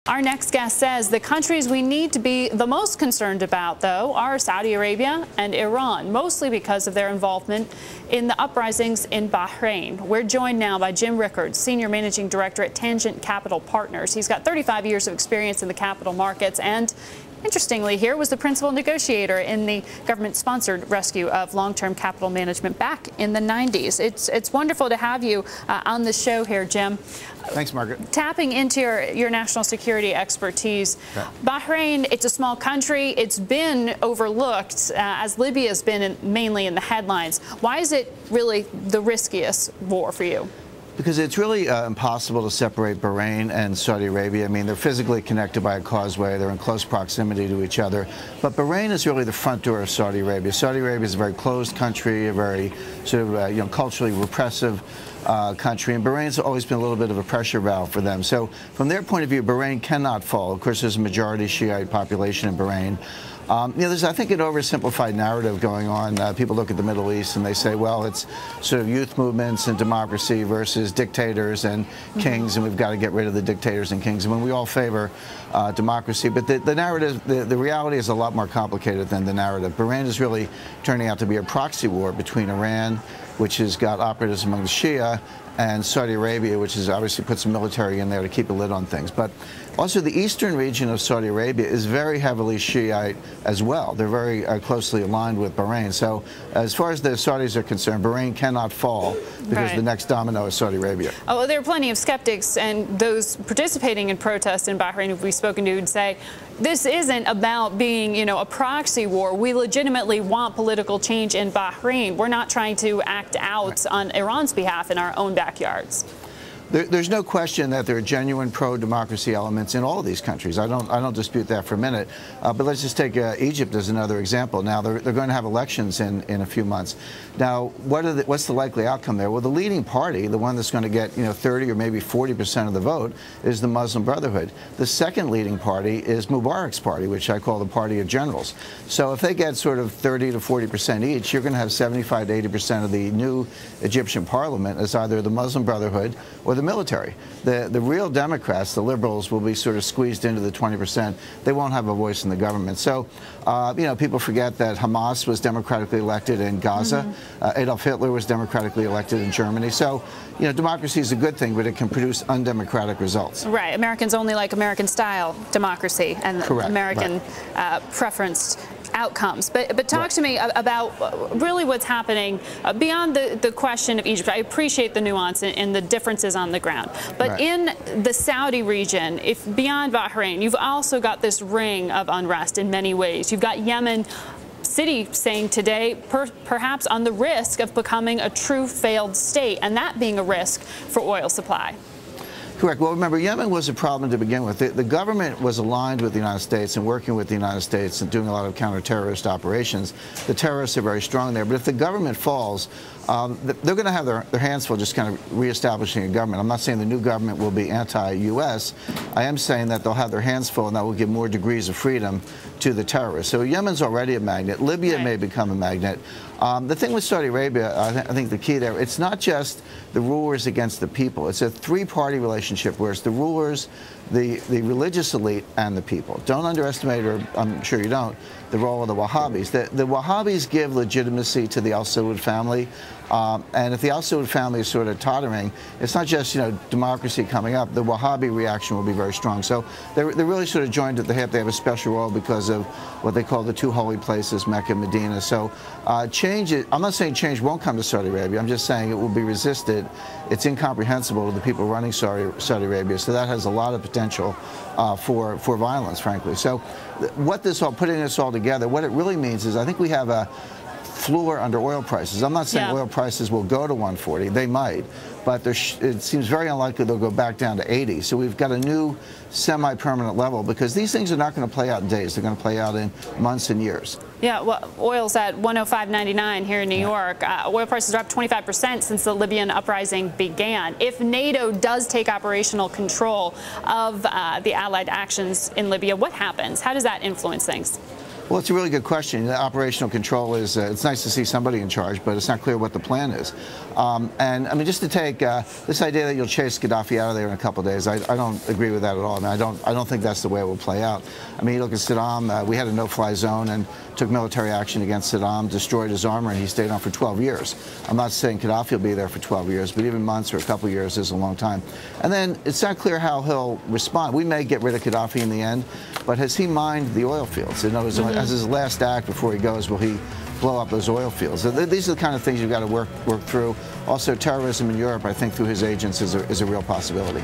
Our next guest says the countries we need to be the most concerned about, though, are Saudi Arabia and Iran, mostly because of their involvement in the uprisings in Bahrain. We're joined now by Jim Rickards, Senior Managing Director at Tangent Capital Partners. He's got 35 years of experience in the capital markets and, interestingly, here was the principal negotiator in the government-sponsored rescue of long-term capital management back in the 90s. It's wonderful to have you on the show here, Jim. Thanks, Margaret. Tapping into your national security expertise, Bahrain, it's a small country. It's been overlooked as Libya's been mainly in the headlines. Why is it really the riskiest war for you? Because it's really impossible to separate Bahrain and Saudi Arabia. I mean, they're physically connected by a causeway. They're in close proximity to each other. But Bahrain is really the front door of Saudi Arabia. Saudi Arabia is a very closed country, a very sort of culturally repressive country, and Bahrain's always been a little bit of a pressure valve for them. So from their point of view, Bahrain cannot fall. Of course, there's a majority Shiite population in Bahrain. There's, I think, an oversimplified narrative going on. People look at the Middle East and they say, well, it's sort of youth movements and democracy versus dictators and kings, and we've got to get rid of the dictators and kings. I mean, we all favor democracy, but the narrative, the reality is a lot more complicated than the narrative. Bahrain is really turning out to be a proxy war between Iran, which has got operatives among the Shia, and Saudi Arabia, which has obviously put some military in there to keep a lid on things. But also the eastern region of Saudi Arabia is very heavily Shiite as well. They're very closely aligned with Bahrain. So as far as the Saudis are concerned, Bahrain cannot fall because the next domino is Saudi Arabia. Oh, well, there are plenty of skeptics and those participating in protests in Bahrain who we've spoken to would say, this isn't about being, a proxy war. We legitimately want political change in Bahrain. We're not trying to act out on Iran's behalf in our own backyards. There's no question that there are genuine pro-democracy elements in all of these countries. I don't dispute that for a minute. But let's just take Egypt as another example. Now they're going to have elections in a few months. Now, what's the likely outcome there? Well, the leading party, the one that's going to get 30 or maybe 40% of the vote, is the Muslim Brotherhood. The second leading party is Mubarak's party, which I call the party of generals. So if they get sort of 30 to 40% each, you're going to have 75 to 80% of the new Egyptian parliament as either the Muslim Brotherhood or the military. The real Democrats, the liberals, will be sort of squeezed into the 20%. They won't have a voice in the government. So, people forget that Hamas was democratically elected in Gaza. Adolf Hitler was democratically elected in Germany. So, democracy is a good thing, but it can produce undemocratic results. Right. Americans only like American-style democracy and American preferenced outcomes. But talk to me about really what's happening beyond the question of Egypt. I appreciate the nuance and the differences on the ground. But in the Saudi region, if beyond Bahrain, you've also got this ring of unrest in many ways. You've got Yemen City saying today perhaps on the risk of becoming a true failed state, and that being a risk for oil supply. Correct. Well, remember, Yemen was a problem to begin with. The government was aligned with the United States and working with the United States and doing a lot of counter-terrorist operations. The terrorists are very strong there. But if the government falls, they're going to have their hands full just kind of reestablishing a government. I'm not saying the new government will be anti-U.S. I am saying that they'll have their hands full and that will give more degrees of freedom to the terrorists. So Yemen's already a magnet. Libya may become a magnet. The thing with Saudi Arabia, I think the key there, it's not just the rulers against the people. It's a three-party relationship where it's the rulers, the religious elite, and the people. Don't underestimate, or I'm sure you don't, the role of the Wahhabis. The Wahhabis give legitimacy to the Al Saud family. And if the Al Saud family is sort of tottering, it's not just, democracy coming up. The Wahhabi reaction will be very strong. So they're really sort of joined at the hip. They have a special role because of what they call the two holy places, Mecca and Medina. So I'm not saying change won't come to Saudi Arabia. I'm just saying it will be resisted. It's incomprehensible to the people running Saudi Arabia. So that has a lot of potential for violence, frankly. So putting this all together, what it really means is I think we have a floor under oil prices. I'm not saying oil prices will go to 140. They might. But it seems very unlikely they'll go back down to 80. So we've got a new semi-permanent level because these things are not going to play out in days. They're going to play out in months and years. Yeah, well, oil's at 105.99 here in New York. Oil prices are up 25% since the Libyan uprising began. If NATO does take operational control of the Allied actions in Libya, what happens? How does that influence things? Well, it's a really good question. The operational control is, it's nice to see somebody in charge, but it's not clear what the plan is. And I mean, just to take this idea that you'll chase Gaddafi out of there in a couple of days, I don't agree with that at all. I mean, I don't think that's the way it will play out. I mean, you look at Saddam, we had a no-fly zone and took military action against Saddam, destroyed his armor, and he stayed on for 12 years. I'm not saying Gaddafi will be there for 12 years, but even months or a couple of years is a long time. And then it's not clear how he'll respond. We may get rid of Gaddafi in the end, but has he mined the oil fields? In other words, as his last act before he goes, will he blow up those oil fields? So these are the kind of things you've got to work through. Also, terrorism in Europe, I think, through his agents is a real possibility.